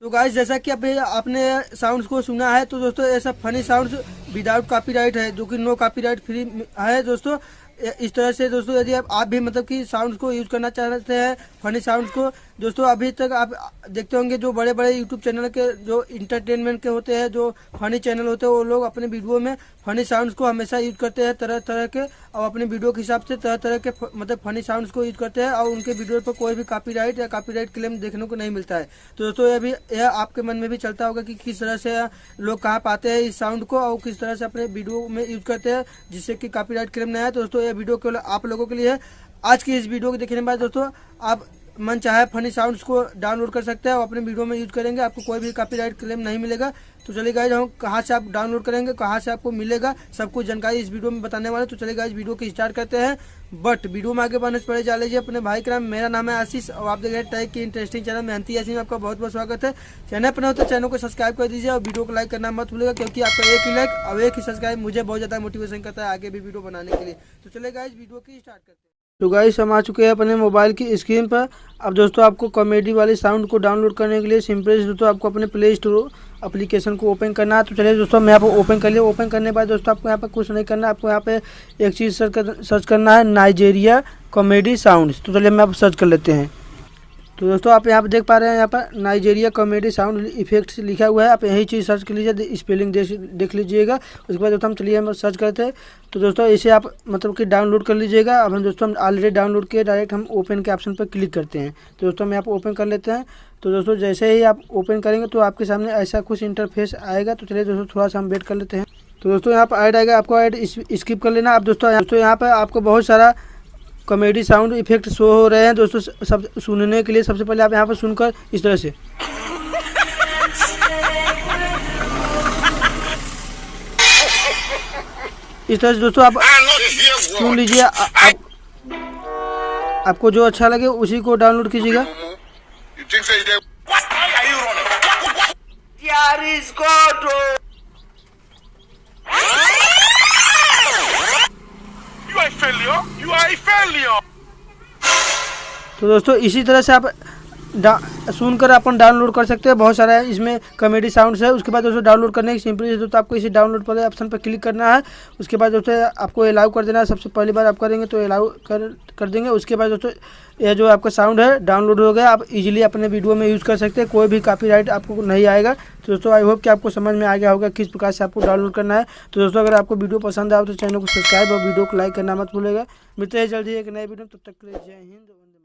तो गाइस जैसा कि अभी आपने साउंड्स को सुना है, तो दोस्तों ये सब फनी साउंड्स विदाउट कॉपीराइट है, जो कि नो कॉपीराइट फ्री है दोस्तों। इस तरह से दोस्तों यदि आप भी मतलब कि साउंड्स को यूज करना चाहते हैं, फनी साउंड्स को दोस्तों, अभी तक आप देखते होंगे जो बड़े बड़े यूट्यूब चैनल के जो इंटरटेनमेंट के होते हैं, जो फनी चैनल होते हैं, वो लोग अपने वीडियो में फनी साउंड्स को हमेशा यूज करते हैं तरह तरह के, और अपने वीडियो के हिसाब से तरह तरह के मतलब फनी साउंड्स को यूज करते हैं, और उनके वीडियो पर कोई भी कॉपीराइट या कॉपीराइट क्लेम देखने को नहीं मिलता है। तो दोस्तों यह आपके मन में भी चलता होगा कि किस तरह से लोग कहाँ पाते हैं इस साउंड को, और किस तरह से अपने वीडियो में यूज करते हैं जिससे कि कॉपीराइट क्लेम नहीं आए। तो दोस्तों यह वीडियो केवल आप लोगों के लिए है। आज की इस वीडियो को देखने के बाद दोस्तों आप मन चाहे फनी साउंड्स को डाउनलोड कर सकते हैं और अपने वीडियो में यूज करेंगे, आपको कोई भी कॉपीराइट क्लेम नहीं मिलेगा। तो चलिए गाइस, हम कहाँ से आप डाउनलोड करेंगे, कहाँ से आपको मिलेगा, सब कुछ जानकारी इस वीडियो में बताने वाले। तो चलिए गाइस, वीडियो की स्टार्ट करते हैं। बट वीडियो में आगे बढ़ने से पहले जान लीजिए अपने भाई का नाम, मेरा नाम है आशीष और आप देख रहे हैं टेक की इंटरेस्टिंग चैनल मेहनती आशीष में आपका बहुत बहुत स्वागत है। चैनल पर हो तो चैनल को सब्सक्राइब कर दीजिए और वीडियो को लाइक करना मत भूलिएगा, क्योंकि आपका एक ही लाइक और एक ही सब्सक्राइब मुझे बहुत ज़्यादा मोटिवेशन करता है आगे भी वीडियो बनाने के लिए। तो चलिए गाइस, वीडियो की स्टार्ट करते हैं। तो गाइस, हम आ चुके हैं अपने मोबाइल की स्क्रीन पर। अब दोस्तों आपको कॉमेडी वाले साउंड को डाउनलोड करने के लिए सिंपल दोस्तों आपको अपने प्ले स्टोर एप्लीकेशन को ओपन करना है। तो चलिए दोस्तों, मैं यहाँ पर ओपन कर लिया। ओपन करने के बाद दोस्तों आपको यहाँ पर कुछ नहीं करना है, आपको यहाँ पे एक चीज़ सर्च करना है, नाइजीरिया कॉमेडी साउंड्स। तो चलिए मैं आप सर्च कर लेते हैं। तो दोस्तों आप यहाँ पर देख पा रहे हैं, यहाँ पर नाइजीरिया कॉमेडी साउंड इफेक्ट्स लिखा हुआ है। आप यही चीज़ सर्च कर लीजिए, स्पेलिंग देख लीजिएगा। उसके बाद दोस्तों हम चलिए हम सर्च करते हैं। तो दोस्तों इसे आप मतलब कि डाउनलोड कर लीजिएगा। अब हम दोस्तों हम ऑलरेडी डाउनलोड किए, डायरेक्ट हम ओपन के ऑप्शन पर क्लिक करते हैं। तो दोस्तों हम यहाँ पर ओपन कर लेते हैं। तो दोस्तों जैसे ही आप ओपन करेंगे तो आपके सामने ऐसा कुछ इंटरफेस आएगा। तो चलिए दोस्तों थोड़ा सा हम वेट कर लेते हैं। तो दोस्तों यहाँ पर ऐड आएगा, आपको ऐड स्किप कर लेना। अब दोस्तों यहाँ पर आपको बहुत सारा कॉमेडी साउंड इफेक्ट शो हो रहे हैं दोस्तों। सब सुनने के लिए सबसे पहले आप यहाँ पर सुनकर इस तरह से दोस्तों आप सुन लीजिए। आपको जो अच्छा लगे उसी को डाउनलोड कीजिएगा। तो दोस्तों इसी तरह से आप सुनकर अपन डाउनलोड कर सकते हैं। बहुत सारा इसमें कॉमेडी साउंड्स है। उसके बाद दोस्तों डाउनलोड करने की सिंपली दोस्तों आपको इसी डाउनलोड पर ऑप्शन पर क्लिक करना है। उसके बाद दोस्तों आपको अलाउ कर देना है। सबसे पहली बार आप करेंगे तो अलाउ कर देंगे। उसके बाद दोस्तों यह जो आपका साउंड है डाउनलोड हो गया, आप इजीली अपने वीडियो में यूज़ कर सकते हैं, कोई भी कॉपीराइट आपको नहीं आएगा। तो दोस्तों आई होप कि आपको समझ में आ गया होगा किस प्रकार से आपको डाउनलोड करना है। तो दोस्तों अगर आपको वीडियो पसंद आए तो चैनल को सब्सक्राइब और वीडियो को लाइक करना मत भूलिएगा। मिलते हैं जल्दी एक नए वीडियो, तब तक के लिए जय हिंद।